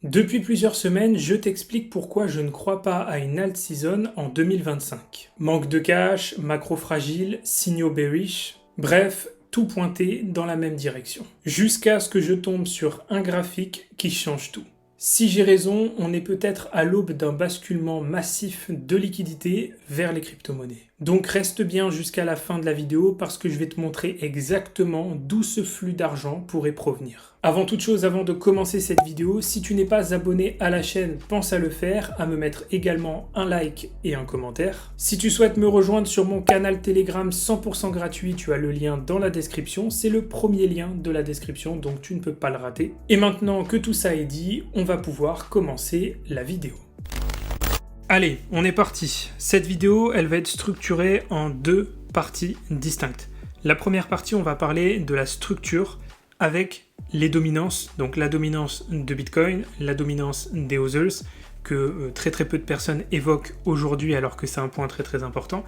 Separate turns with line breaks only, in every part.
Depuis plusieurs semaines, je t'explique pourquoi je ne crois pas à une alt season en 2025. Manque de cash, macro fragile, signaux bearish, bref, tout pointé dans la même direction. Jusqu'à ce que je tombe sur un graphique qui change tout. Si j'ai raison, on est peut-être à l'aube d'un basculement massif de liquidité vers les crypto-monnaies. Donc reste bien jusqu'à la fin de la vidéo parce que je vais te montrer exactement d'où ce flux d'argent pourrait provenir. Avant toute chose, avant de commencer cette vidéo, si tu n'es pas abonné à la chaîne, pense à le faire, à me mettre également un like et un commentaire. Si tu souhaites me rejoindre sur mon canal Telegram 100% gratuit, tu as le lien dans la description. C'est le premier lien de la description, donc tu ne peux pas le rater. Et maintenant que tout ça est dit, on va pouvoir commencer la vidéo. Allez, on est parti. Cette vidéo, elle va être structurée en deux parties distinctes. La première partie, on va parler de la structure avec les dominances, donc la dominance de Bitcoin, la dominance des Others, que très peu de personnes évoquent aujourd'hui alors que c'est un point très important.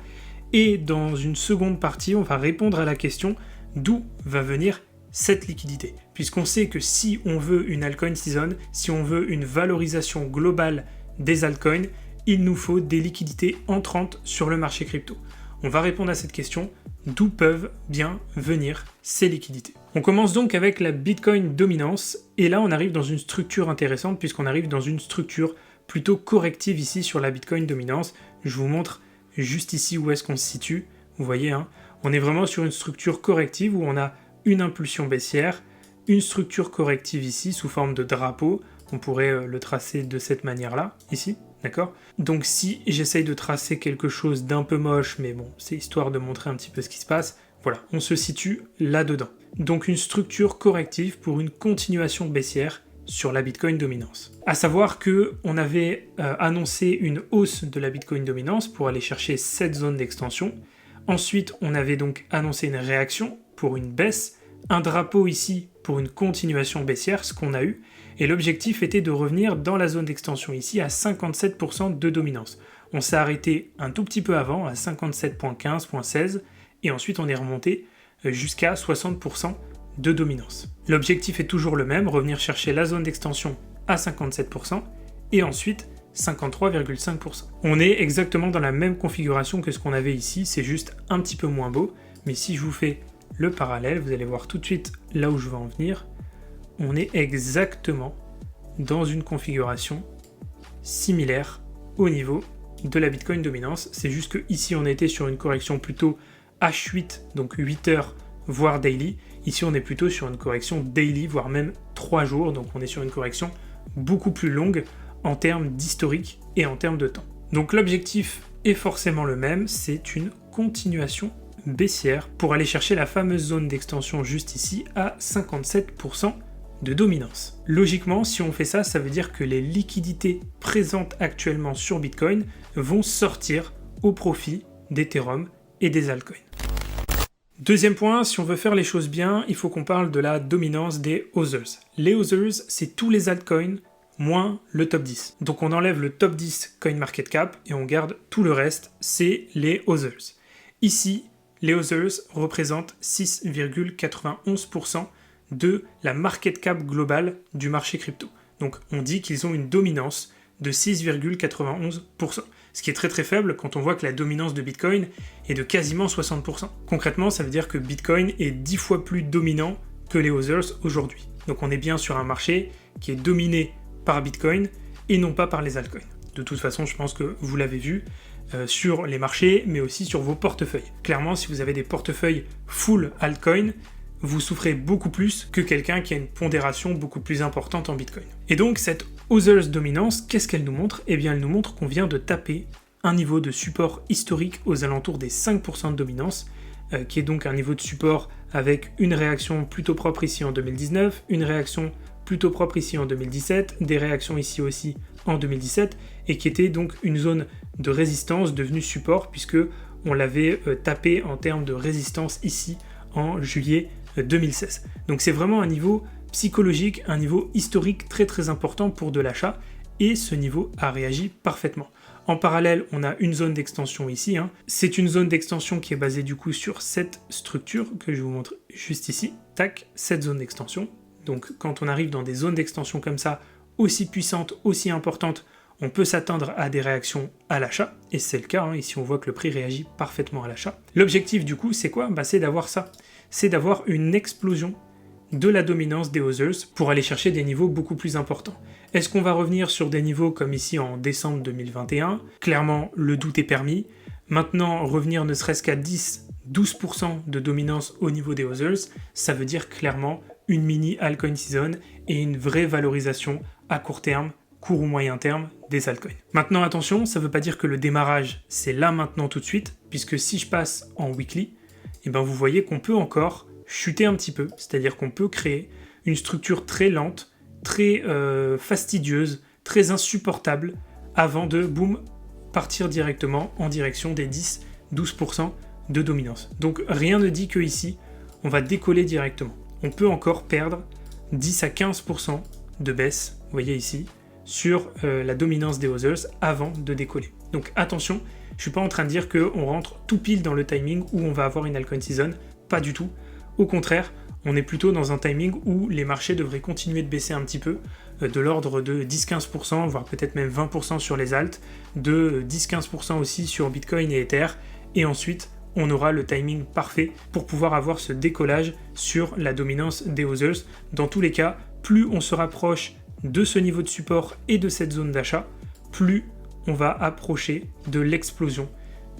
Et dans une seconde partie, on va répondre à la question d'où va venir cette liquidité. Puisqu'on sait que si on veut une altcoin season, si on veut une valorisation globale des altcoins, il nous faut des liquidités entrantes sur le marché crypto. On va répondre à cette question, d'où peuvent bien venir ces liquidités. On commence donc avec la Bitcoin dominance, et là on arrive dans une structure intéressante puisqu'on arrive dans une structure plutôt corrective ici sur la Bitcoin dominance. Je vous montre juste ici où est-ce qu'on se situe, vous voyez, on est vraiment sur une structure corrective où on a une impulsion baissière, une structure corrective ici sous forme de drapeau, on pourrait le tracer de cette manière-là, ici. D'accord ? Donc si j'essaye de tracer quelque chose d'un peu moche, mais bon, c'est histoire de montrer un petit peu ce qui se passe, voilà, on se situe là-dedans. Donc une structure corrective pour une continuation baissière sur la Bitcoin dominance. À savoir que on avait annoncé une hausse de la Bitcoin dominance pour aller chercher cette zone d'extension. Ensuite, on avait donc annoncé une réaction pour une baisse, un drapeau ici pour une continuation baissière, ce qu'on a eu. Et l'objectif était de revenir dans la zone d'extension ici à 57% de dominance. On s'est arrêté un tout petit peu avant, à 57.15.16, et ensuite on est remonté jusqu'à 60% de dominance. L'objectif est toujours le même, revenir chercher la zone d'extension à 57%, et ensuite 53,5%. On est exactement dans la même configuration que ce qu'on avait ici, c'est juste un petit peu moins beau, mais si je vous fais le parallèle, vous allez voir tout de suite là où je veux en venir, on est exactement dans une configuration similaire au niveau de la Bitcoin dominance. C'est juste que ici on était sur une correction plutôt H8, donc 8 heures, voire daily. Ici on est plutôt sur une correction daily, voire même 3 jours. Donc on est sur une correction beaucoup plus longue en termes d'historique et en termes de temps. Donc l'objectif est forcément le même, c'est une continuation baissière pour aller chercher la fameuse zone d'extension juste ici à 57% de dominance. Logiquement, si on fait ça, ça veut dire que les liquidités présentes actuellement sur Bitcoin vont sortir au profit d'Ethereum et des altcoins. Deuxième point, si on veut faire les choses bien, il faut qu'on parle de la dominance des Others. Les Others, c'est tous les altcoins moins le top 10. Donc on enlève le top 10 CoinMarketCap et on garde tout le reste, c'est les Others. Ici, les Others représentent 6,91% de la market cap globale du marché crypto. Donc on dit qu'ils ont une dominance de 6,91%, ce qui est très faible quand on voit que la dominance de Bitcoin est de quasiment 60%. Concrètement, ça veut dire que Bitcoin est 10 fois plus dominant que les Others aujourd'hui. Donc on est bien sur un marché qui est dominé par Bitcoin et non pas par les altcoins. De toute façon, je pense que vous l'avez vu sur les marchés, mais aussi sur vos portefeuilles. Clairement, si vous avez des portefeuilles full altcoin, vous souffrez beaucoup plus que quelqu'un qui a une pondération beaucoup plus importante en Bitcoin. Et donc cette Others dominance, qu'est-ce qu'elle nous montre ? Eh bien elle nous montre qu'on vient de taper un niveau de support historique aux alentours des 5% de dominance, qui est donc un niveau de support avec une réaction plutôt propre ici en 2019, une réaction plutôt propre ici en 2017, des réactions ici aussi en 2017, et qui était donc une zone de résistance devenue support, puisque on l'avait tapé en termes de résistance ici en juillet 2016. Donc c'est vraiment un niveau psychologique, un niveau historique très important pour de l'achat, et ce niveau a réagi parfaitement. En parallèle, on a une zone d'extension ici. C'est une zone d'extension qui est basée du coup sur cette structure que je vous montre juste ici. Tac, cette zone d'extension. Donc quand on arrive dans des zones d'extension comme ça, aussi puissante, aussi importante, on peut s'attendre à des réactions à l'achat, et c'est le cas, ici on voit que le prix réagit parfaitement à l'achat. L'objectif du coup, c'est quoi? C'est d'avoir ça, c'est d'avoir une explosion de la dominance des Others pour aller chercher des niveaux beaucoup plus importants. Est-ce qu'on va revenir sur des niveaux comme ici en décembre 2021? Clairement, le doute est permis. Maintenant, revenir ne serait-ce qu'à 10-12% de dominance au niveau des Others, ça veut dire clairement une mini altcoin season et une vraie valorisation à court terme, court ou moyen terme des altcoins. Maintenant attention, ça ne veut pas dire que le démarrage c'est là maintenant tout de suite, puisque si je passe en weekly, vous voyez qu'on peut encore chuter un petit peu, c'est-à-dire qu'on peut créer une structure très lente, très fastidieuse, très insupportable, avant de, boum, partir directement en direction des 10-12% de dominance. Donc rien ne dit que ici, on va décoller directement. On peut encore perdre 10 à 15% de baisse, vous voyez ici, sur la dominance des Others avant de décoller. Donc attention, je ne suis pas en train de dire qu'on rentre tout pile dans le timing où on va avoir une altcoin season, pas du tout. Au contraire, on est plutôt dans un timing où les marchés devraient continuer de baisser un petit peu, de l'ordre de 10-15%, voire peut-être même 20% sur les alts, de 10-15% aussi sur Bitcoin et Ether, et ensuite on aura le timing parfait pour pouvoir avoir ce décollage sur la dominance des Others. Dans tous les cas, plus on se rapproche de ce niveau de support et de cette zone d'achat, plus on va approcher de l'explosion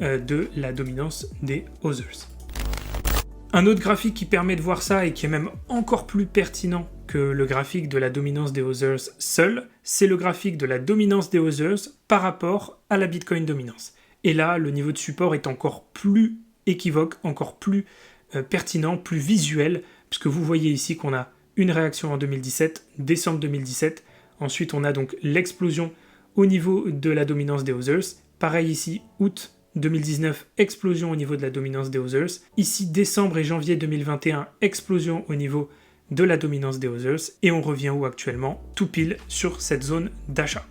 de la dominance des Others. Un autre graphique qui permet de voir ça et qui est même encore plus pertinent que le graphique de la dominance des Others seul, c'est le graphique de la dominance des Others par rapport à la Bitcoin dominance. Et là, le niveau de support est encore plus équivoque, encore plus pertinent, plus visuel, puisque vous voyez ici qu'on a une réaction en 2017, décembre 2017, ensuite on a donc l'explosion au niveau de la dominance des Others, pareil ici, août 2019, explosion au niveau de la dominance des Others, ici décembre et janvier 2021, explosion au niveau de la dominance des Others, et on revient où actuellement? Tout pile sur cette zone d'achat.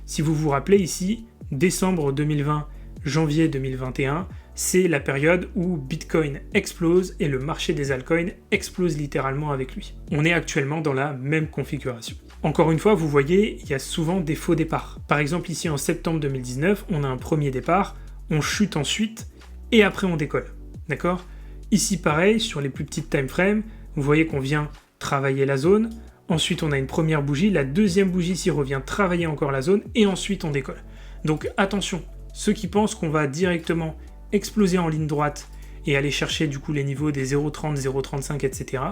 Si vous vous rappelez ici, décembre 2020, janvier 2021, c'est la période où Bitcoin explose et le marché des altcoins explose littéralement avec lui. On est actuellement dans la même configuration. Encore une fois, vous voyez, il y a souvent des faux départs. Par exemple, ici en septembre 2019, on a un premier départ, on chute ensuite, et après on décolle. D'accord? Ici pareil, sur les plus petites time frames, vous voyez qu'on vient travailler la zone, ensuite on a une première bougie, la deuxième bougie ici revient travailler encore la zone, et ensuite on décolle. Donc attention, ceux qui pensent qu'on va directement exploser en ligne droite et aller chercher du coup les niveaux des 0,30, 0,35, etc.,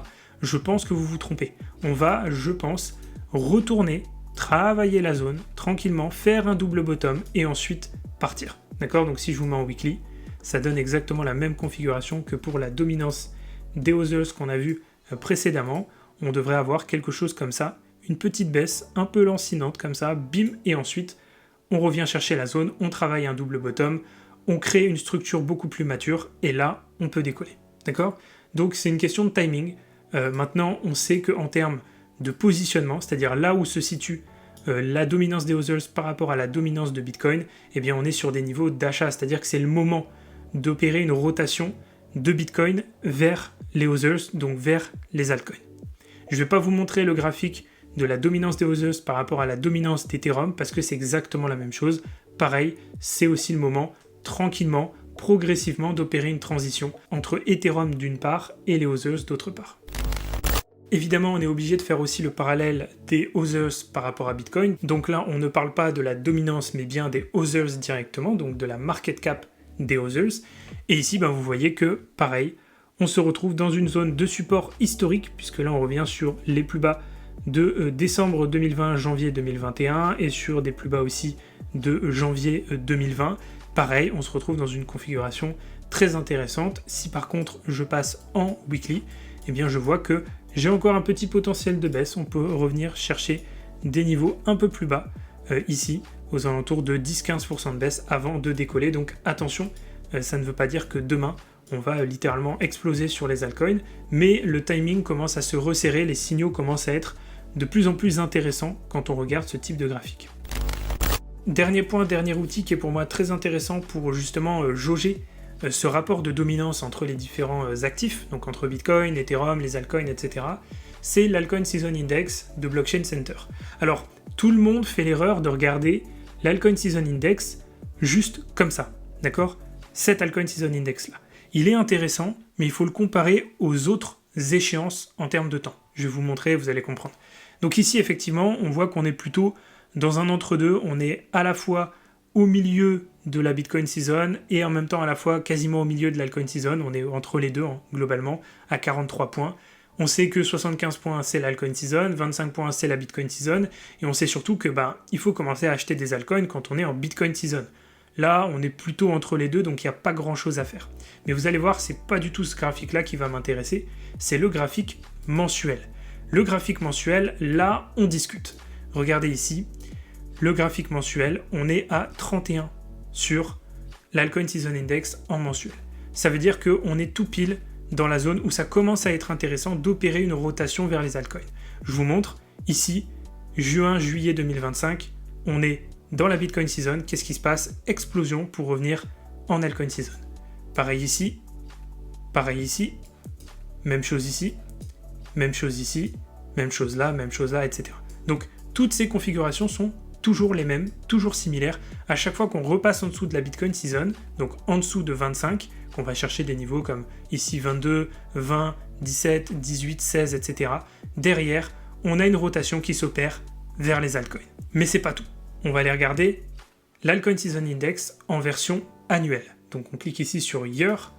je pense que vous vous trompez. On va, je pense, retourner, travailler la zone, tranquillement, faire un double bottom, et ensuite partir. D'accord? Donc si je vous mets en weekly, ça donne exactement la même configuration que pour la dominance des Others qu'on a vu précédemment. On devrait avoir quelque chose comme ça, une petite baisse un peu lancinante comme ça, bim, et ensuite on revient chercher la zone, on travaille un double bottom, on crée une structure beaucoup plus mature, et là on peut décoller. D'accord? Donc c'est une question de timing. Maintenant on sait qu'en termes de positionnement, c'est-à-dire là où se situe la dominance des Others par rapport à la dominance de Bitcoin, eh bien on est sur des niveaux d'achat, c'est-à-dire que c'est le moment d'opérer une rotation de Bitcoin vers les Others, donc vers les altcoins. Je ne vais pas vous montrer le graphique de la dominance des Others par rapport à la dominance d'Ethereum, parce que c'est exactement la même chose. Pareil, c'est aussi le moment, tranquillement, progressivement, d'opérer une transition entre Ethereum d'une part et les Others d'autre part. Évidemment, on est obligé de faire aussi le parallèle des Others par rapport à Bitcoin. Donc là, on ne parle pas de la dominance, mais bien des Others directement, donc de la market cap des Others. Et ici, vous voyez que, pareil, on se retrouve dans une zone de support historique, puisque là, on revient sur les plus bas de décembre 2020, janvier 2021, et sur des plus bas aussi de janvier 2020. Pareil, on se retrouve dans une configuration très intéressante. Si par contre, je passe en weekly, eh bien, je vois que j'ai encore un petit potentiel de baisse, on peut revenir chercher des niveaux un peu plus bas, ici, aux alentours de 10-15% de baisse avant de décoller, donc attention, ça ne veut pas dire que demain, on va littéralement exploser sur les altcoins, mais le timing commence à se resserrer, les signaux commencent à être de plus en plus intéressants quand on regarde ce type de graphique. Dernier point, dernier outil qui est pour moi très intéressant pour justement jauger ce rapport de dominance entre les différents actifs, donc entre Bitcoin, Ethereum, les altcoins, etc., c'est l'Alcoin Season Index de Blockchain Center. Alors, tout le monde fait l'erreur de regarder l'Alcoin Season Index juste comme ça, d'accord? Cet Alcoin Season Index là. Il est intéressant, mais il faut le comparer aux autres échéances en termes de temps. Je vais vous montrer, vous allez comprendre. Donc ici, effectivement, on voit qu'on est plutôt dans un entre-deux. On est à la fois au milieu de la Bitcoin Season et en même temps à la fois quasiment au milieu de l'Alcoin Season. On est entre les deux, globalement, à 43 points. On sait que 75 points, c'est l'Alcoin Season, 25 points, c'est la Bitcoin Season, et on sait surtout que il faut commencer à acheter des altcoins quand on est en Bitcoin Season. Là, on est plutôt entre les deux, donc il n'y a pas grand-chose à faire. Mais vous allez voir, c'est pas du tout ce graphique-là qui va m'intéresser, c'est le graphique mensuel. Le graphique mensuel, là, on discute. Regardez ici, le graphique mensuel, on est à 31 sur l'Alcoin Season Index en mensuel. Ça veut dire qu'on est tout pile dans la zone où ça commence à être intéressant d'opérer une rotation vers les altcoins. Je vous montre, ici, juin-juillet 2025, on est dans la Bitcoin Season. Qu'est-ce qui se passe? Explosion pour revenir en Altcoin Season. Pareil ici, même chose ici, même chose ici, même chose là, etc. Donc, toutes ces configurations sont toujours les mêmes, toujours similaires. À chaque fois qu'on repasse en dessous de la Bitcoin Season, donc en dessous de 25, qu'on va chercher des niveaux comme ici 22, 20, 17, 18, 16, etc. Derrière, on a une rotation qui s'opère vers les altcoins. Mais c'est pas tout. On va aller regarder l'Alcoin Season Index en version annuelle. Donc on clique ici sur Year,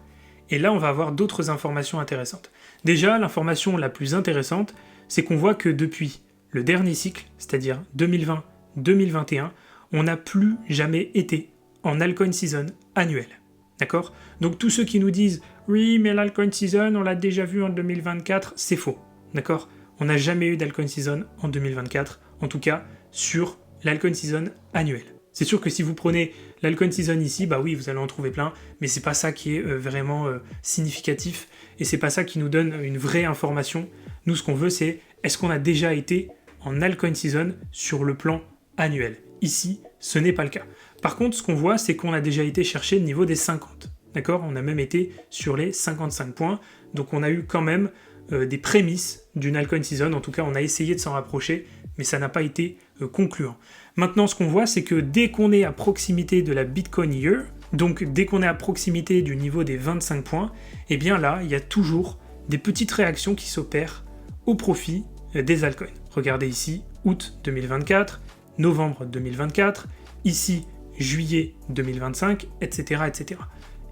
et là on va avoir d'autres informations intéressantes. Déjà, l'information la plus intéressante, c'est qu'on voit que depuis le dernier cycle, c'est-à-dire 2020-2021, on n'a plus jamais été en Altcoin Season annuelle. D'accord? Donc tous ceux qui nous disent « Oui, mais l'Alcoin Season, on l'a déjà vu en 2024 », c'est faux. D'accord? On n'a jamais eu d'Alcoin Season en 2024, en tout cas sur l'Alcoin Season annuelle. C'est sûr que si vous prenez l'Alcoin Season ici, oui, vous allez en trouver plein, mais c'est pas ça qui est vraiment significatif, et c'est pas ça qui nous donne une vraie information. Nous, ce qu'on veut, c'est est-ce qu'on a déjà été en Altcoin Season sur le plan annuel? Ici, ce n'est pas le cas. Par contre, ce qu'on voit, c'est qu'on a déjà été chercher le niveau des 50. D'accord? On a même été sur les 55 points, donc on a eu quand même des prémices d'une Altcoin Season. En tout cas, on a essayé de s'en rapprocher, mais ça n'a pas été concluant. Maintenant, ce qu'on voit, c'est que dès qu'on est à proximité de la Bitcoin Year, donc dès qu'on est à proximité du niveau des 25 points, eh bien là, il y a toujours des petites réactions qui s'opèrent au profit des altcoins. Regardez ici, août 2024, novembre 2024, ici, juillet 2025, etc., etc.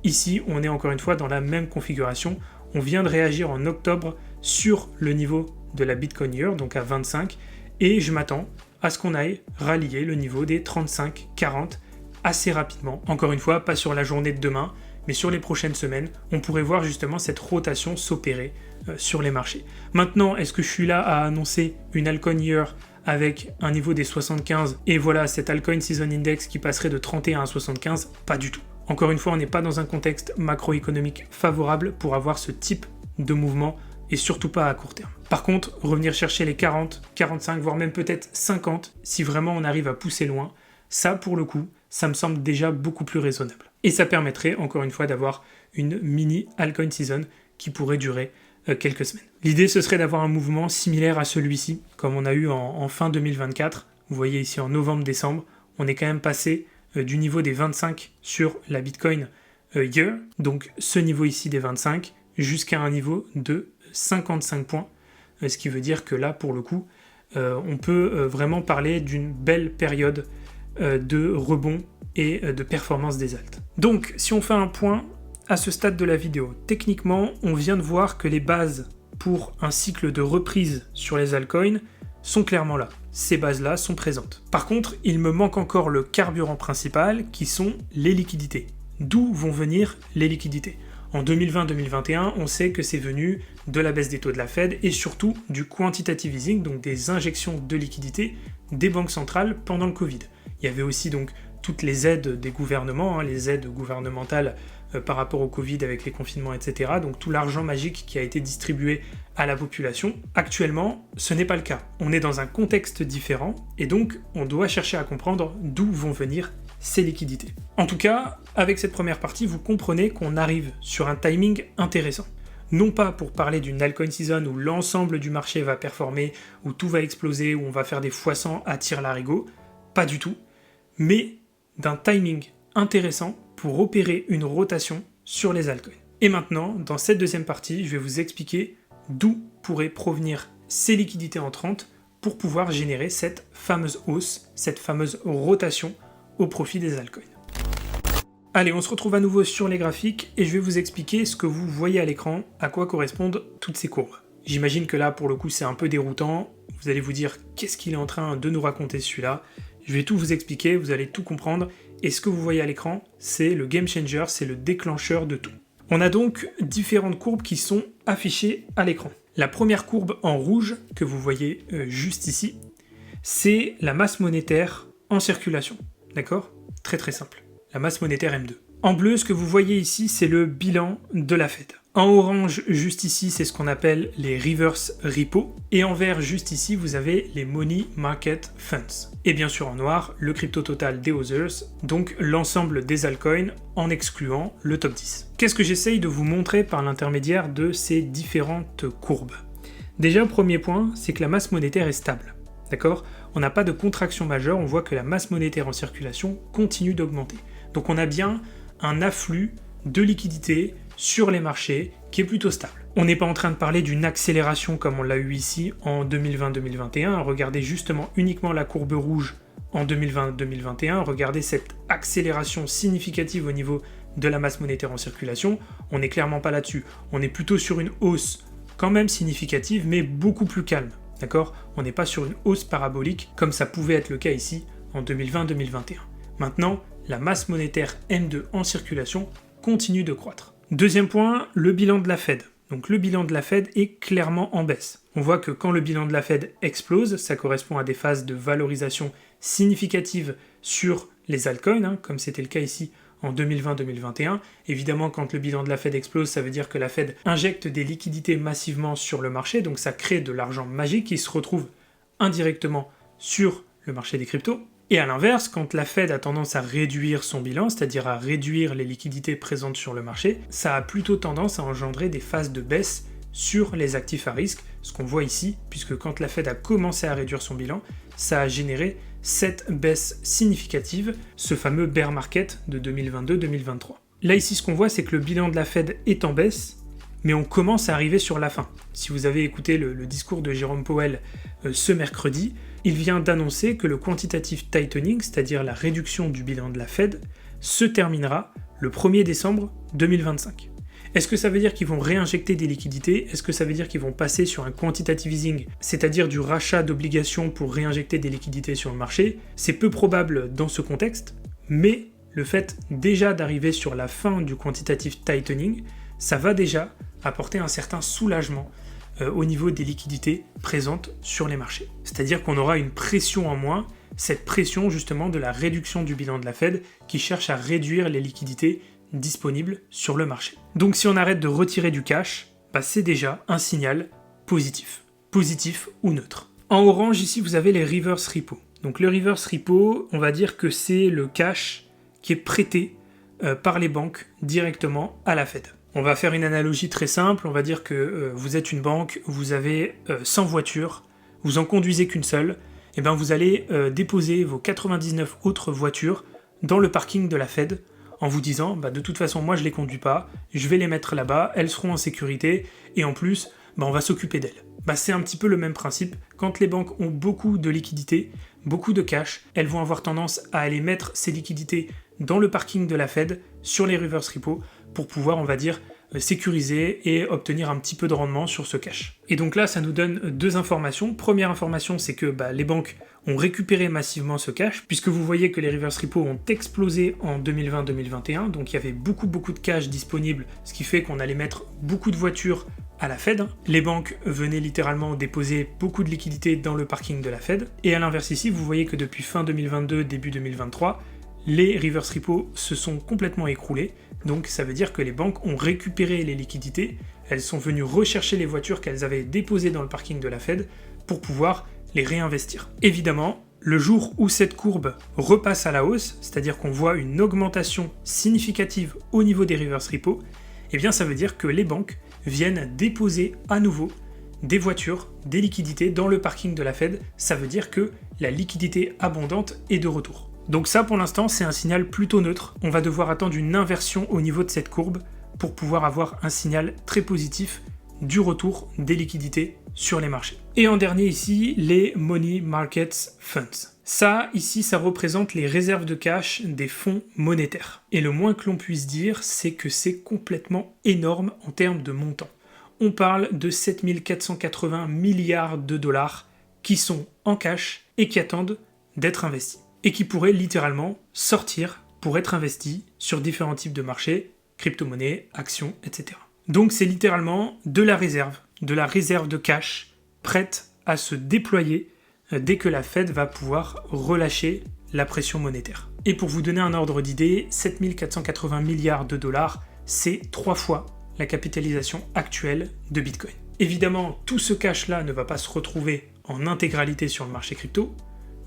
Ici, on est encore une fois dans la même configuration. On vient de réagir en octobre sur le niveau de la Bitcoin Year, donc à 25, et je m'attends à ce qu'on aille rallier le niveau des 35-40 assez rapidement. Encore une fois, pas sur la journée de demain, mais sur les prochaines semaines, on pourrait voir justement cette rotation s'opérer sur les marchés. Maintenant, est-ce que je suis là à annoncer une Altcoin Year avec un niveau des 75 et voilà cet Altcoin Season Index qui passerait de 31 à 75? Pas du tout. Encore une fois, on n'est pas dans un contexte macroéconomique favorable pour avoir ce type de mouvement et surtout pas à court terme. Par contre, revenir chercher les 40, 45, voire même peut-être 50, si vraiment on arrive à pousser loin, ça pour le coup, ça me semble déjà beaucoup plus raisonnable. Et ça permettrait encore une fois d'avoir une mini Altcoin Season qui pourrait durer quelques semaines. L'idée ce serait d'avoir un mouvement similaire à celui-ci, comme on a eu en fin 2024. Vous voyez ici en novembre-décembre, on est quand même passé du niveau des 25 sur la Bitcoin Year, donc ce niveau ici des 25, jusqu'à un niveau de 55 points, ce qui veut dire que là, pour le coup, on peut vraiment parler d'une belle période de rebond et de performance des alts. Donc, si on fait un point à ce stade de la vidéo, techniquement, on vient de voir que les bases pour un cycle de reprise sur les altcoins sont clairement là. Ces bases-là sont présentes. Par contre, il me manque encore le carburant principal, qui sont les liquidités. D'où vont venir les liquidités? En 2020-2021, on sait que c'est venu de la baisse des taux de la Fed et surtout du quantitative easing, donc des injections de liquidités des banques centrales pendant le Covid. Il y avait aussi donc toutes les aides des gouvernements, les aides gouvernementales par rapport au Covid avec les confinements, etc. Donc tout l'argent magique qui a été distribué à la population. Actuellement, ce n'est pas le cas. On est dans un contexte différent et donc on doit chercher à comprendre d'où vont venir ces liquidités. En tout cas, avec cette première partie, vous comprenez qu'on arrive sur un timing intéressant. non pas pour parler d'une altcoin season où l'ensemble du marché va performer, où tout va exploser, où on va faire des x100 à tire-larigot, pas du tout, mais d'un timing intéressant pour opérer une rotation sur les altcoins. Et maintenant, dans cette deuxième partie, je vais vous expliquer d'où pourraient provenir ces liquidités entrantes pour pouvoir générer cette fameuse hausse, cette fameuse rotation au profit des altcoins. Allez, on se retrouve à nouveau sur les graphiques et je vais vous expliquer ce que vous voyez à l'écran, à quoi correspondent toutes ces courbes. J'imagine que là, pour le coup, c'est un peu déroutant. Vous allez vous dire, qu'est-ce qu'il est en train de nous raconter celui-là? Je vais tout vous expliquer, vous allez tout comprendre. Et ce que vous voyez à l'écran, c'est le game changer, c'est le déclencheur de tout. On a donc différentes courbes qui sont affichées à l'écran. La première courbe en rouge, que vous voyez juste ici, c'est la masse monétaire en circulation. D'accord? Très très simple. La masse monétaire M2. En bleu, ce que vous voyez ici, c'est le bilan de la Fed. En orange, juste ici, c'est ce qu'on appelle les reverse repo. Et en vert, juste ici, vous avez les money market funds. Et bien sûr en noir, le crypto total des Others, donc l'ensemble des altcoins en excluant le top 10. Qu'est-ce que j'essaye de vous montrer par l'intermédiaire de ces différentes courbes? Déjà, premier point, c'est que la masse monétaire est stable. D'accord? On n'a pas de contraction majeure, on voit que la masse monétaire en circulation continue d'augmenter. Donc on a bien un afflux de liquidités sur les marchés qui est plutôt stable. On n'est pas en train de parler d'une accélération comme on l'a eu ici en 2020-2021. Regardez justement uniquement la courbe rouge en 2020-2021. Regardez cette accélération significative au niveau de la masse monétaire en circulation. On n'est clairement pas là-dessus. On est plutôt sur une hausse quand même significative, mais beaucoup plus calme. D'accord? On n'est pas sur une hausse parabolique comme ça pouvait être le cas ici en 2020-2021. Maintenant, la masse monétaire M2 en circulation continue de croître. Deuxième point, le bilan de la Fed. Donc le bilan de la Fed est clairement en baisse. On voit que quand le bilan de la Fed explose, ça correspond à des phases de valorisation significative sur les altcoins, comme c'était le cas ici en 2020-2021. Évidemment, quand le bilan de la Fed explose, ça veut dire que la Fed injecte des liquidités massivement sur le marché, donc ça crée de l'argent magique qui se retrouve indirectement sur le marché des cryptos. Et à l'inverse, quand la Fed a tendance à réduire son bilan, c'est-à-dire à réduire les liquidités présentes sur le marché, ça a plutôt tendance à engendrer des phases de baisse sur les actifs à risque, ce qu'on voit ici, puisque quand la Fed a commencé à réduire son bilan, ça a généré cette baisse significative, ce fameux bear market de 2022-2023. Là ici, ce qu'on voit, c'est que le bilan de la Fed est en baisse, mais on commence à arriver sur la fin. Si vous avez écouté le discours de Jérôme Powell ce mercredi, il vient d'annoncer que le quantitative tightening, c'est-à-dire la réduction du bilan de la Fed, se terminera le 1er décembre 2025. Est-ce que ça veut dire qu'ils vont réinjecter des liquidités? Est-ce que ça veut dire qu'ils vont passer sur un quantitative easing, c'est-à-dire du rachat d'obligations pour réinjecter des liquidités sur le marché? C'est peu probable dans ce contexte, mais le fait déjà d'arriver sur la fin du quantitative tightening, ça va déjà apporter un certain soulagement au niveau des liquidités présentes sur les marchés. C'est-à-dire qu'on aura une pression en moins, cette pression justement de la réduction du bilan de la Fed qui cherche à réduire les liquidités disponibles sur le marché. Donc si on arrête de retirer du cash, c'est déjà un signal positif. Positif ou neutre. En orange, ici, vous avez les reverse repo. Donc le reverse repo, on va dire que c'est le cash qui est prêté par les banques directement à la Fed. On va faire une analogie très simple, on va dire que vous êtes une banque, vous avez 100 voitures, vous en conduisez qu'une seule, et bien vous allez déposer vos 99 autres voitures dans le parking de la Fed en vous disant de toute façon moi je les conduis pas, je vais les mettre là-bas, elles seront en sécurité et en plus on va s'occuper d'elles. C'est un petit peu le même principe, quand les banques ont beaucoup de liquidités, beaucoup de cash, elles vont avoir tendance à aller mettre ces liquidités dans le parking de la Fed sur les reverse repo pour pouvoir, on va dire, sécuriser et obtenir un petit peu de rendement sur ce cash. Et donc là, ça nous donne deux informations. Première information, c'est que les banques ont récupéré massivement ce cash, puisque vous voyez que les reverse repo ont explosé en 2020-2021, donc il y avait beaucoup de cash disponible, ce qui fait qu'on allait mettre beaucoup de voitures à la Fed. Les banques venaient littéralement déposer beaucoup de liquidités dans le parking de la Fed. Et à l'inverse ici, vous voyez que depuis fin 2022, début 2023, les reverse repo se sont complètement écroulés. Donc ça veut dire que les banques ont récupéré les liquidités, elles sont venues rechercher les voitures qu'elles avaient déposées dans le parking de la Fed pour pouvoir les réinvestir. Évidemment, le jour où cette courbe repasse à la hausse, c'est-à-dire qu'on voit une augmentation significative au niveau des reverse repo, ça veut dire que les banques viennent déposer à nouveau des voitures, des liquidités dans le parking de la Fed. Ça veut dire que la liquidité abondante est de retour. Donc ça, pour l'instant, c'est un signal plutôt neutre. On va devoir attendre une inversion au niveau de cette courbe pour pouvoir avoir un signal très positif du retour des liquidités sur les marchés. Et en dernier ici, les Money Market Funds. Ça, ici, ça représente les réserves de cash des fonds monétaires. Et le moins que l'on puisse dire, c'est que c'est complètement énorme en termes de montant. On parle de 7 480 milliards de dollars qui sont en cash et qui attendent d'être investis. Et qui pourraient littéralement sortir pour être investis sur différents types de marchés, crypto-monnaies, actions, etc. Donc c'est littéralement de la réserve de cash prête à se déployer dès que la Fed va pouvoir relâcher la pression monétaire. Et pour vous donner un ordre d'idée, 7 480 milliards de dollars, c'est 3 fois la capitalisation actuelle de Bitcoin. Évidemment, tout ce cash-là ne va pas se retrouver en intégralité sur le marché crypto.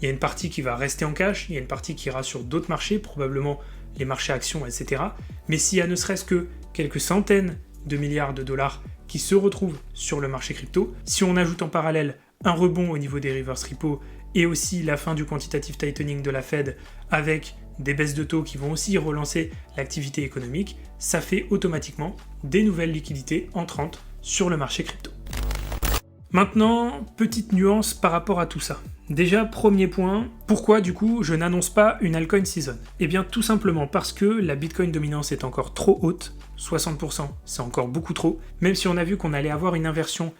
Il y a une partie qui va rester en cash, il y a une partie qui ira sur d'autres marchés, probablement les marchés actions, etc. Mais s'il y a ne serait-ce que quelques centaines de milliards de dollars qui se retrouvent sur le marché crypto, si on ajoute en parallèle un rebond au niveau des reverse repo et aussi la fin du quantitative tightening de la Fed avec des baisses de taux qui vont aussi relancer l'activité économique, ça fait automatiquement des nouvelles liquidités entrantes sur le marché crypto. Maintenant, petite nuance par rapport à tout ça. Déjà, premier point, pourquoi du coup je n'annonce pas une altcoin season? Eh bien tout simplement parce que la Bitcoin dominance est encore trop haute, 60% c'est encore beaucoup trop, même si on a vu qu'on allait avoir une inversion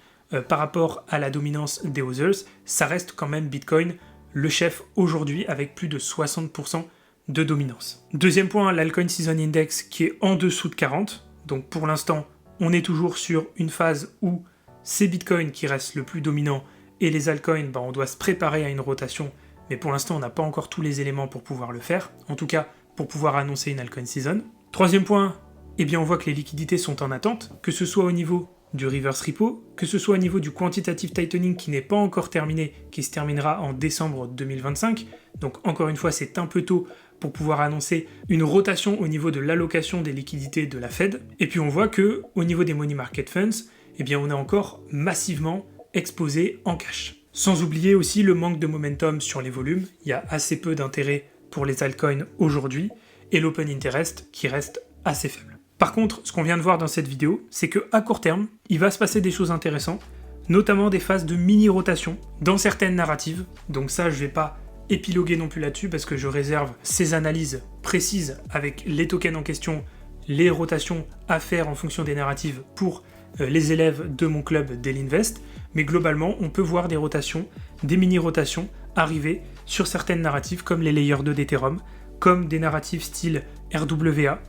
par rapport à la dominance des Others, ça reste quand même Bitcoin le chef aujourd'hui avec plus de 60% de dominance. Deuxième point, l'altcoin season index qui est en dessous de 40, donc pour l'instant on est toujours sur une phase où c'est Bitcoin qui reste le plus dominant et les altcoins, on doit se préparer à une rotation, mais pour l'instant on n'a pas encore tous les éléments pour pouvoir le faire, en tout cas pour pouvoir annoncer une altcoin season. Troisième point, eh bien on voit que les liquidités sont en attente, que ce soit au niveau du reverse repo, que ce soit au niveau du quantitative tightening qui n'est pas encore terminé, qui se terminera en décembre 2025, donc encore une fois c'est un peu tôt pour pouvoir annoncer une rotation au niveau de l'allocation des liquidités de la Fed, et puis on voit que au niveau des money market funds, eh bien on est encore massivement exposé en cash. Sans oublier aussi le manque de momentum sur les volumes, il y a assez peu d'intérêt pour les altcoins aujourd'hui, et l'open interest qui reste assez faible. Par contre, ce qu'on vient de voir dans cette vidéo, c'est qu'à court terme, il va se passer des choses intéressantes, notamment des phases de mini-rotation dans certaines narratives, donc ça je vais pas épiloguer non plus là-dessus parce que je réserve ces analyses précises avec les tokens en question, les rotations à faire en fonction des narratives pour les élèves de mon club Daily Invest, mais globalement on peut voir des rotations, des mini-rotations arriver sur certaines narratives comme les layers 2 d'Ethereum, comme des narratives style RWA,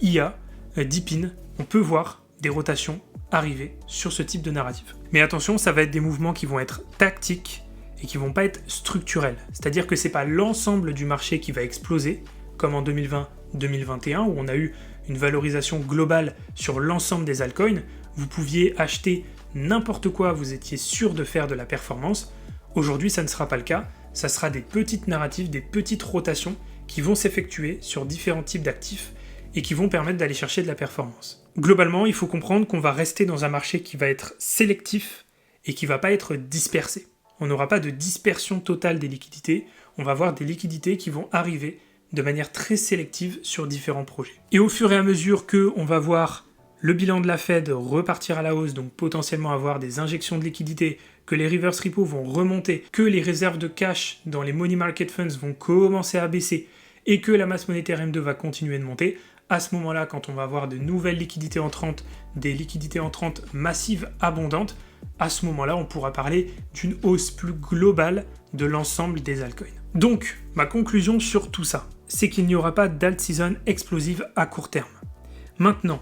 IA, Deepin, on peut voir des rotations arriver sur ce type de narrative. Mais attention, ça va être des mouvements qui vont être tactiques et qui vont pas être structurels. C'est-à-dire que c'est pas l'ensemble du marché qui va exploser, comme en 2020-2021, où on a eu une valorisation globale sur l'ensemble des altcoins. Vous pouviez acheter n'importe quoi, vous étiez sûr de faire de la performance. Aujourd'hui, ça ne sera pas le cas. Ça sera des petites narratives, des petites rotations qui vont s'effectuer sur différents types d'actifs et qui vont permettre d'aller chercher de la performance. Globalement, il faut comprendre qu'on va rester dans un marché qui va être sélectif et qui ne va pas être dispersé. On n'aura pas de dispersion totale des liquidités, on va avoir des liquidités qui vont arriver de manière très sélective sur différents projets. Et au fur et à mesure qu'on va voir le bilan de la Fed repartir à la hausse, donc potentiellement avoir des injections de liquidités, que les reverse repos vont remonter, que les réserves de cash dans les money market funds vont commencer à baisser et que la masse monétaire M2 va continuer de monter, à ce moment-là, quand on va avoir de nouvelles liquidités entrantes, des liquidités entrantes massives, abondantes, à ce moment-là, on pourra parler d'une hausse plus globale de l'ensemble des altcoins. Donc, ma conclusion sur tout ça, c'est qu'il n'y aura pas d'alt season explosive à court terme. Maintenant,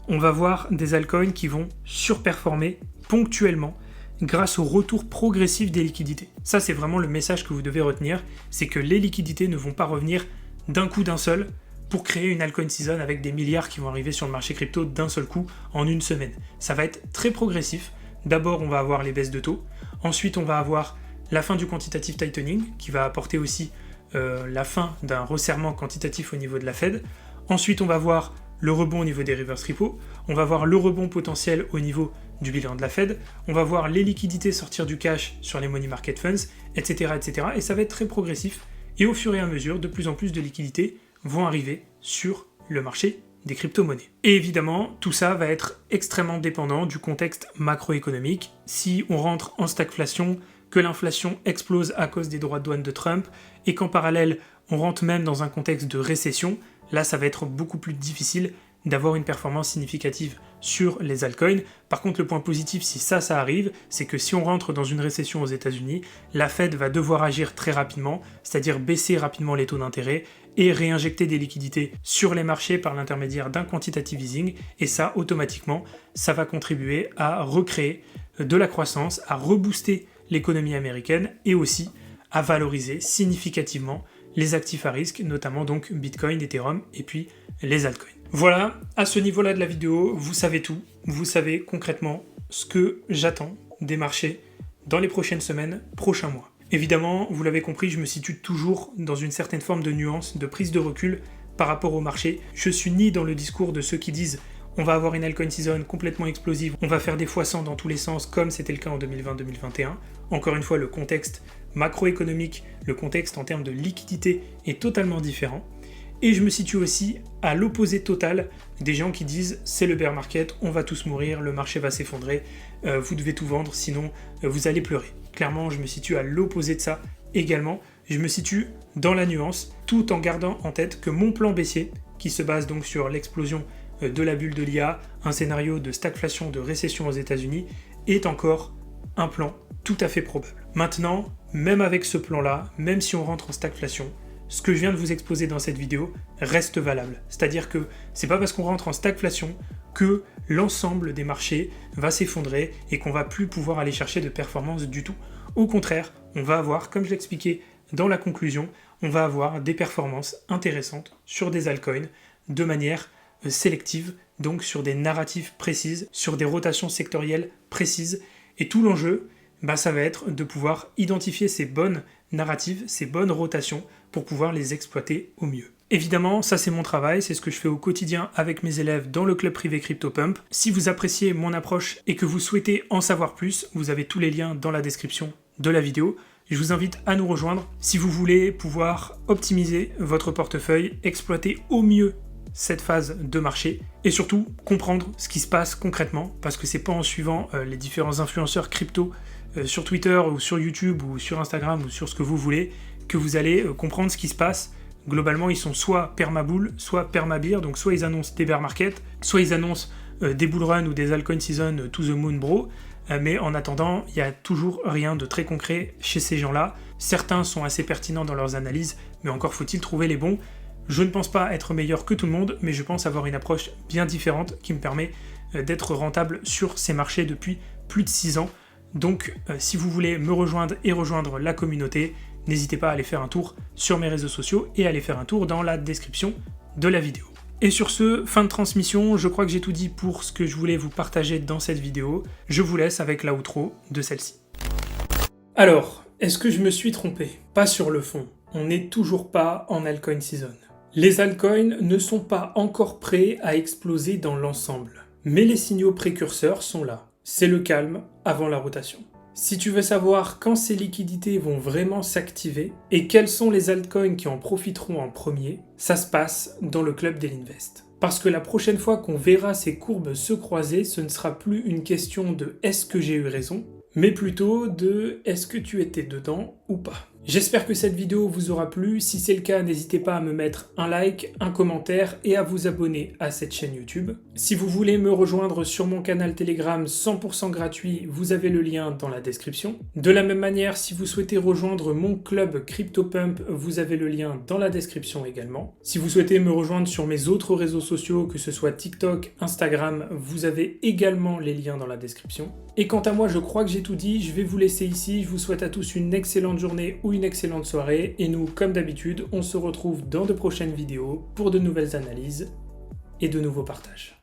on va voir des altcoins qui vont surperformer ponctuellement grâce au retour progressif des liquidités. Ça, c'est vraiment le message que vous devez retenir, c'est que les liquidités ne vont pas revenir d'un coup d'un seul pour créer une altcoin season avec des milliards qui vont arriver sur le marché crypto d'un seul coup en une semaine. Ça va être très progressif. D'abord, on va avoir les baisses de taux. Ensuite, on va avoir la fin du quantitative tightening qui va apporter aussi la fin d'un resserrement quantitatif au niveau de la Fed. Ensuite, on va voir le rebond au niveau des reverse repo, on va voir le rebond potentiel au niveau du bilan de la Fed, on va voir les liquidités sortir du cash sur les money market funds, etc., etc. Et ça va être très progressif, et au fur et à mesure, de plus en plus de liquidités vont arriver sur le marché des crypto-monnaies. Et évidemment, tout ça va être extrêmement dépendant du contexte macroéconomique. Si on rentre en stagflation, que l'inflation explose à cause des droits de douane de Trump, et qu'en parallèle, on rentre même dans un contexte de récession, là ça va être beaucoup plus difficile d'avoir une performance significative sur les altcoins. Par contre, le point positif, si ça arrive, c'est que si on rentre dans une récession aux États-Unis, la Fed va devoir agir très rapidement, c'est-à-dire baisser rapidement les taux d'intérêt et réinjecter des liquidités sur les marchés par l'intermédiaire d'un quantitative easing, et ça, automatiquement, ça va contribuer à recréer de la croissance, à rebooster l'économie américaine et aussi à valoriser significativement les actifs à risque, notamment donc Bitcoin, Ethereum et puis les altcoins. Voilà, à ce niveau-là de la vidéo, vous savez tout, vous savez concrètement ce que j'attends des marchés dans les prochaines semaines, prochains mois. Évidemment, vous l'avez compris, je me situe toujours dans une certaine forme de nuance, de prise de recul par rapport au marché. Je suis ni dans le discours de ceux qui disent on va avoir une altcoin season complètement explosive, on va faire des x100 dans tous les sens comme c'était le cas en 2020-2021. Encore une fois, le contexte macroéconomique, le contexte en termes de liquidité est totalement différent. Et je me situe aussi à l'opposé total des gens qui disent c'est le bear market, on va tous mourir, le marché va s'effondrer, vous devez tout vendre, sinon vous allez pleurer. Clairement, je me situe à l'opposé de ça également. Je me situe dans la nuance, tout en gardant en tête que mon plan baissier, qui se base donc sur l'explosion de la bulle de l'IA, un scénario de stagflation, de récession aux États-Unis, est encore un plan tout à fait probable. Maintenant, même avec ce plan-là, même si on rentre en stagflation, ce que je viens de vous exposer dans cette vidéo reste valable. C'est-à-dire que c'est pas parce qu'on rentre en stagflation que l'ensemble des marchés va s'effondrer et qu'on va plus pouvoir aller chercher de performance du tout. Au contraire, on va avoir, comme je l'expliquais dans la conclusion, on va avoir des performances intéressantes sur des altcoins de manière sélective, donc sur des narratives précises, sur des rotations sectorielles précises. Et tout l'enjeu, ça va être de pouvoir identifier ces bonnes narratives, ces bonnes rotations pour pouvoir les exploiter au mieux. Évidemment, ça c'est mon travail, c'est ce que je fais au quotidien avec mes élèves dans le club privé CryptoPump. Si vous appréciez mon approche et que vous souhaitez en savoir plus, vous avez tous les liens dans la description de la vidéo. Je vous invite à nous rejoindre si vous voulez pouvoir optimiser votre portefeuille, exploiter au mieux cette phase de marché et surtout comprendre ce qui se passe concrètement, parce que c'est pas en suivant les différents influenceurs crypto sur Twitter ou sur YouTube ou sur Instagram ou sur ce que vous voulez que vous allez comprendre ce qui se passe. Globalement, ils sont soit permabull, soit permabear, donc soit ils annoncent des bear market, soit ils annoncent des bull run ou des altcoin season to the moon bro, mais en attendant, il n'y a toujours rien de très concret chez ces gens-là. Certains sont assez pertinents dans leurs analyses, mais encore faut-il trouver les bons. Je ne pense pas être meilleur que tout le monde, mais je pense avoir une approche bien différente qui me permet d'être rentable sur ces marchés depuis plus de 6 ans. Donc si vous voulez me rejoindre et rejoindre la communauté, n'hésitez pas à aller faire un tour sur mes réseaux sociaux et à aller faire un tour dans la description de la vidéo. Et sur ce, fin de transmission, je crois que j'ai tout dit pour ce que je voulais vous partager dans cette vidéo. Je vous laisse avec l'outro de celle-ci. Alors, est-ce que je me suis trompé? Pas sur le fond, on n'est toujours pas en altcoin season. Les altcoins ne sont pas encore prêts à exploser dans l'ensemble, mais les signaux précurseurs sont là. C'est le calme avant la rotation. Si tu veux savoir quand ces liquidités vont vraiment s'activer et quels sont les altcoins qui en profiteront en premier, ça se passe dans le club d'Elinvest. Parce que la prochaine fois qu'on verra ces courbes se croiser, ce ne sera plus une question de est-ce que j'ai eu raison, mais plutôt de est-ce que tu étais dedans ou pas. J'espère que cette vidéo vous aura plu. Si c'est le cas, n'hésitez pas à me mettre un like, un commentaire et à vous abonner à cette chaîne YouTube. Si vous voulez me rejoindre sur mon canal Telegram 100% gratuit, vous avez le lien dans la description. De la même manière, si vous souhaitez rejoindre mon club CryptoPump, vous avez le lien dans la description également. Si vous souhaitez me rejoindre sur mes autres réseaux sociaux, que ce soit TikTok, Instagram, vous avez également les liens dans la description. Et quant à moi, je crois que j'ai tout dit, je vais vous laisser ici. Je vous souhaite à tous une excellente journée ou une excellente soirée. Et nous, comme d'habitude, on se retrouve dans de prochaines vidéos pour de nouvelles analyses et de nouveaux partages.